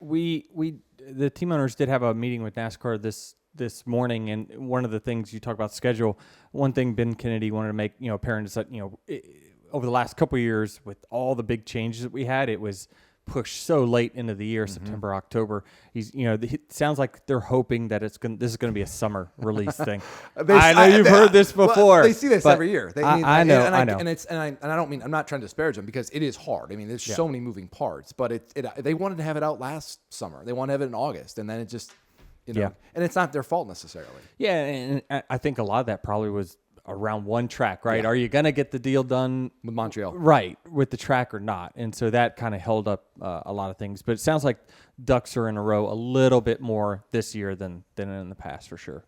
the team owners did have a meeting with NASCAR this morning, and one of the things you talk about schedule, one thing Ben Kennedy wanted to make apparent is that over the last couple of years with all the big changes that we had, it was pushed so late into the year, September, October. It sounds like they're hoping that this is going to be a summer release thing. I know you've heard this before. They see this every year. I know, and I don't mean, I'm not trying to disparage them because it is hard. I mean, there's so many moving parts, but they wanted to have it out last summer. They wanted to have it in August, and then it just, and it's not their fault necessarily. Yeah, and I think a lot of that probably was around one track, right? Yeah. Are you going to get the deal done With Montreal. Right, with the track or not? And so that kind of held up a lot of things. But it sounds like ducks are in a row a little bit more this year than in the past, for sure.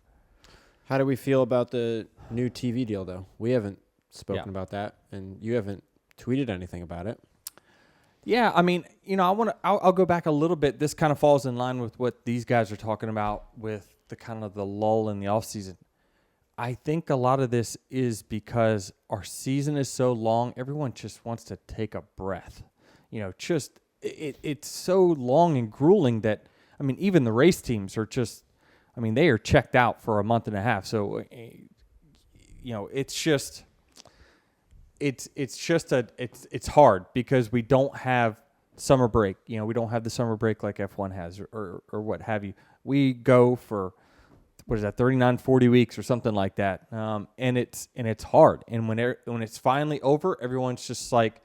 How do we feel about the new TV deal, though? We haven't spoken about that, and you haven't tweeted anything about it. Yeah, I mean, I'll go back a little bit. This kind of falls in line with what these guys are talking about with the kind of the lull in the offseason. I think a lot of this is because our season is so long, everyone just wants to take a breath. It's so long and grueling that, I mean, even the race teams are just, I mean, they are checked out for a month and a half. So, it's hard because we don't have summer break. We don't have the summer break like F1 has or what have you. We go for, 39, 40 weeks or something like that. And it's hard. And when it's finally over, everyone's just like,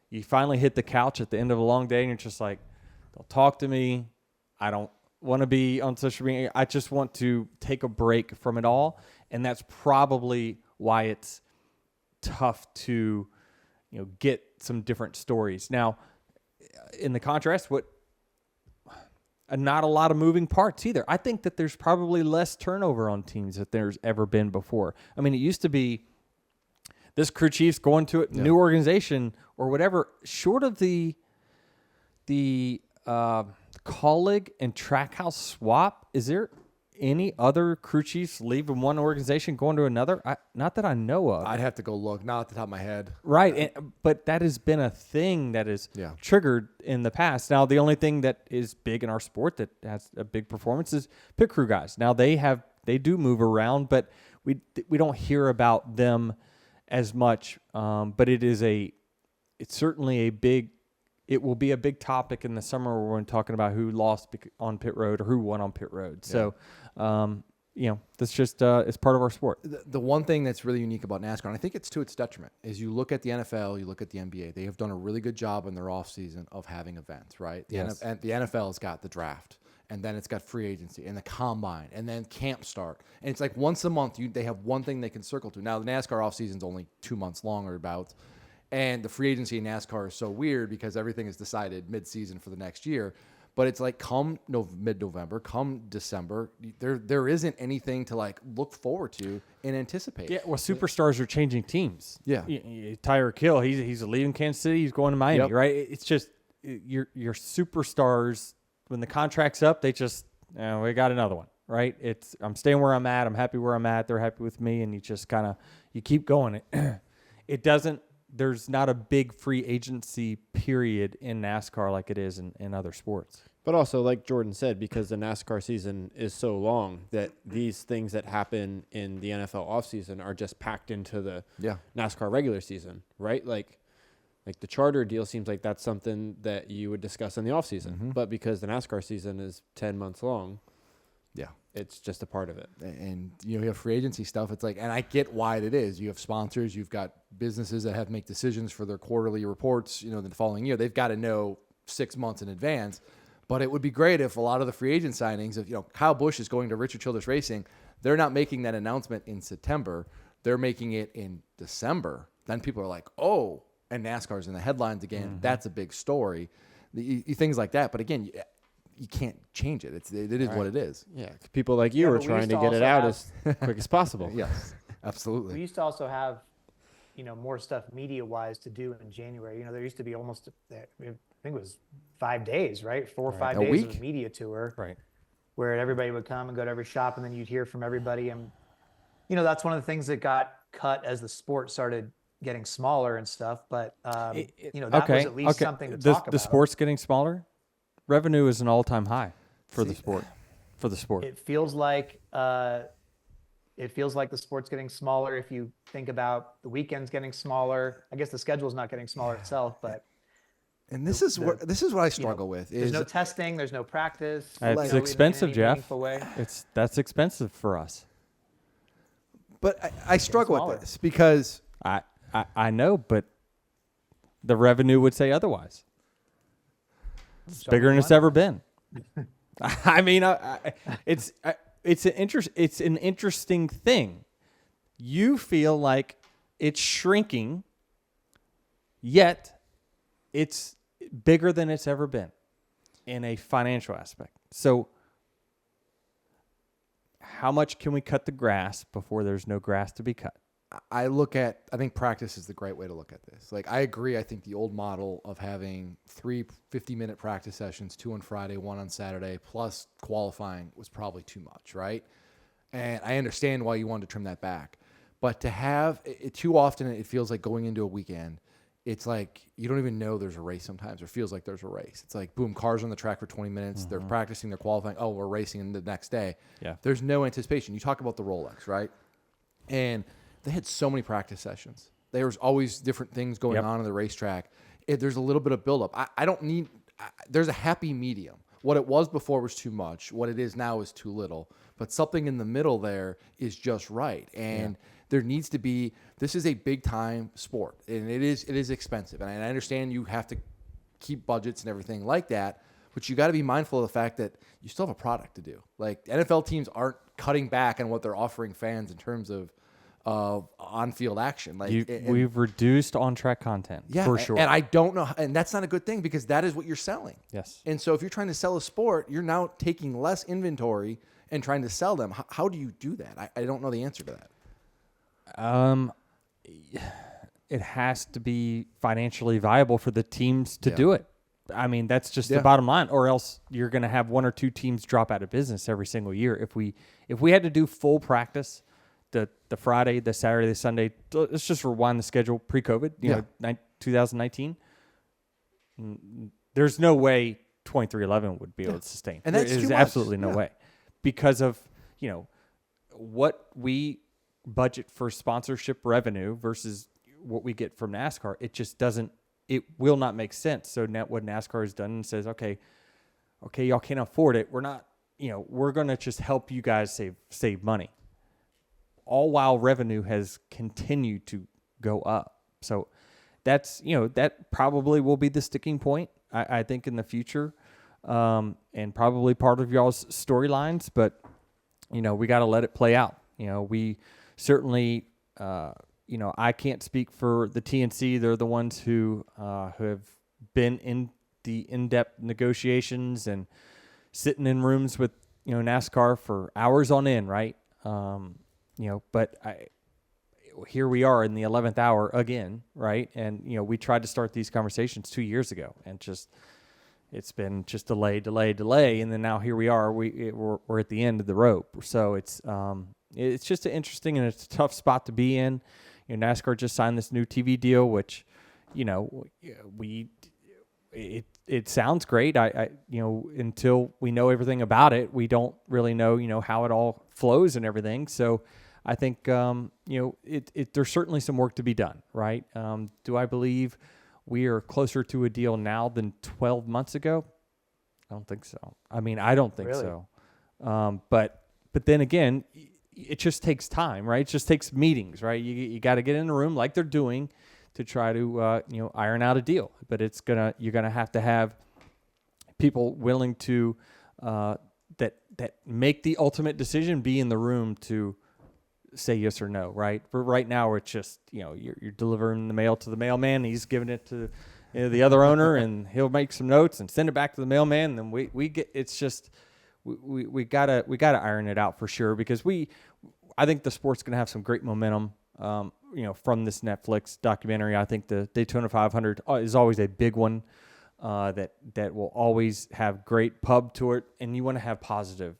you finally hit the couch at the end of a long day and you're just like, don't talk to me. I don't want to be on social media. I just want to take a break from it all. And that's probably why it's tough to, get some different stories. Now, in the contrast, not a lot of moving parts either. I think that there's probably less turnover on teams than there's ever been before. I mean, it used to be this crew chief's going to a new organization or whatever. Short of the colleague and trackhouse swap, is there any other crew chiefs leaving one organization going to another? Not that I know of. I'd have to go look, not at the top of my head. Right, but that has been a thing that is triggered in the past. Now, the only thing that is big in our sport that has a big performance is pit crew guys. Now, they do move around, but we don't hear about them as much. But it's certainly a big. It will be a big topic in the summer when we're talking about who lost on pit road or who won on pit road. So, that's just it's part of our sport. The one thing that's really unique about NASCAR, and I think it's to its detriment, is you look at the NFL, you look at the NBA. They have done a really good job in their offseason of having events, right? And the NFL's got the draft, and then it's got free agency and the combine, and then camp start. And it's like once a month they have one thing they can circle to. Now, the NASCAR offseason's only 2 months long or about. And the free agency in NASCAR is so weird because everything is decided mid-season for the next year. But it's like come mid-November, come December, there isn't anything to like look forward to and anticipate. Yeah, well, superstars are changing teams. Yeah, Tyreek Hill, he's leaving Kansas City, he's going to Miami, right? It's just your superstars. When the contract's up, they just we got another one, right? I'm staying where I'm at. I'm happy where I'm at. They're happy with me, and you just kind of you keep going. It doesn't. There's not a big free agency period in NASCAR like it is in other sports. But also, like Jordan said, because the NASCAR season is so long that these things that happen in the NFL offseason are just packed into the NASCAR regular season, right? Like the charter deal seems like that's something that you would discuss in the offseason. Mm-hmm. But because the NASCAR season is 10 months long, it's just a part of it. And you have free agency stuff. It's like, and I get why it is. You have sponsors, you've got businesses that have to make decisions for their quarterly reports, the following year. They've got to know 6 months in advance. But it would be great if a lot of the free agent signings, if Kyle Busch is going to Richard Childress Racing, they're not making that announcement in September. They're making it in December. Then people are like, oh, and NASCAR's in the headlines again. Mm-hmm. That's a big story. Things like that. But again, you can't change it. It is what it is. Yeah, people like you are trying to get it out as quick as possible. Yes, absolutely. We used to also have, more stuff media-wise to do in January. There used to be almost, I think it was 5 days, right? 4 or 5 days of a media tour, right? Where everybody would come and go to every shop, and then you'd hear from everybody. And that's one of the things that got cut as the sport started getting smaller and stuff. But that was at least something to talk about. The sport's getting smaller. revenue is an all-time high for the sport. It feels like the sport's getting smaller. If you think about the weekends getting smaller, I guess the schedule's not getting smaller itself, but. And this is what I struggle with. There's no testing. There's no practice. It's expensive, Jeff. That's expensive for us. But I struggle with this because I know, but the revenue would say otherwise. It's bigger than it's ever been. I mean, it's an interesting thing. You feel like it's shrinking, yet it's bigger than it's ever been in a financial aspect. So how much can we cut the grass before there's no grass to be cut? I think practice is the great way to look at this. Like, I agree. I think the old model of having 3 50-minute practice sessions, 2 on Friday, 1 on Saturday, plus qualifying was probably too much, right? And I understand why you wanted to trim that back. But to have it too often, it feels like going into a weekend, it's like you don't even know there's a race sometimes, or feels like there's a race. It's like, boom, cars on the track for 20 minutes. Mm-hmm. They're practicing, they're qualifying. Oh, we're racing the next day. Yeah. There's no anticipation. You talk about the Rolex, right? And they had so many practice sessions. There was always different things going on the racetrack. There's a little bit of buildup. There's a happy medium. What it was before was too much. What it is now is too little. But something in the middle there is just right. And there needs to be, this is a big time sport, and it is expensive. And I understand you have to keep budgets and everything like that, but you got to be mindful of the fact that you still have a product to do. Like, NFL teams aren't cutting back on what they're offering fans in terms of on-field action. Like, we've reduced on-track content, for sure. And I don't know, and that's not a good thing because that is what you're selling. Yes. And so if you're trying to sell a sport, you're now taking less inventory and trying to sell them. How do you do that? I don't know the answer to that. It has to be financially viable for the teams to do it. I mean, that's just the bottom line, or else you're going to have 1 or 2 teams drop out of business every single year. If we had to do full practice, the Friday, the Saturday, the Sunday, let's just rewind the schedule pre-COVID, 2019. There's no way 2311 would be able to sustain. And that's There's absolutely no way because of, what we budget for sponsorship revenue versus what we get from NASCAR. It will not make sense. So now what NASCAR has done and says, okay, y'all can't afford it. We're not, we're going to just help you guys save money. All while revenue has continued to go up. So that's, that probably will be the sticking point, I think, in the future, and probably part of y'all's storylines, but, we got to let it play out. We certainly, I can't speak for the TNC. They're the ones who have been in the in-depth negotiations and sitting in rooms with, NASCAR for hours on end, right? But here we are in the 11th hour again, right? And, we tried to start these conversations 2 years ago, and it's been just delay. And then now here we are, we're at the end of the rope. So it's just an interesting and it's a tough spot to be in. NASCAR just signed this new TV deal, which, it sounds great. I until we know everything about it, we don't really know, how it all flows and everything. So I think, there's certainly some work to be done, right? Do I believe we are closer to a deal now than 12 months ago? I don't think so. I mean, I don't think so. But then again, it just takes time, right? It just takes meetings, right? You got to get in a room like they're doing to try to iron out a deal. But you're gonna have to have people willing to that make the ultimate decision be in the room to say yes or no, right? For right now, it's just you're delivering the mail to the mailman. He's giving it to the other owner, and he'll make some notes and send it back to the mailman. And then we get it's just we gotta iron it out for sure, because I think the sport's gonna have some great momentum. From this Netflix documentary. I think the Daytona 500 is always a big one that will always have great pub to it, and you want to have positive,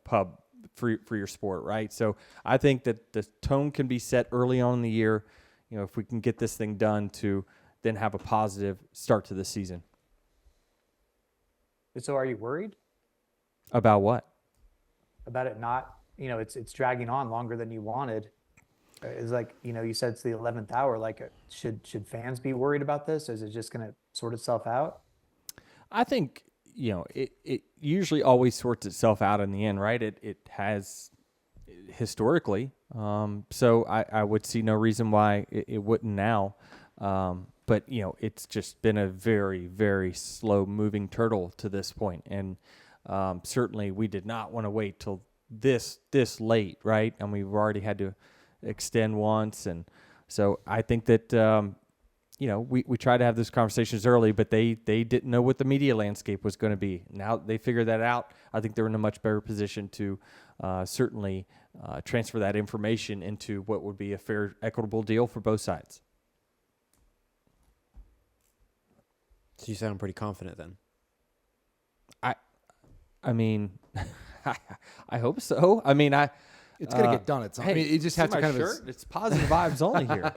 pub for your sport, right? So I think that the tone can be set early on in the year, if we can get this thing done to then have a positive start to the season. So are you worried About what? about it not, it's dragging on longer than you wanted? It's like, you said it's the 11th hour. Like, should fans be worried about this? Is it just going to sort itself out? I think, it usually always sorts itself out in the end, right? It has historically. So I would see no reason why it wouldn't now. But, it's just been a very, very slow moving turtle to this point. And certainly we did not want to wait till this late, right? And we've already had to extend once. And so I think that, we try to have those conversations early, but they didn't know what the media landscape was going to be. Now they figured that out. I think they're in a much better position to certainly transfer that information into what would be a fair, equitable deal for both sides. So you sound pretty confident then. I mean, I hope so. I mean, it's going to get done. You just have to kind of. It's positive vibes only here.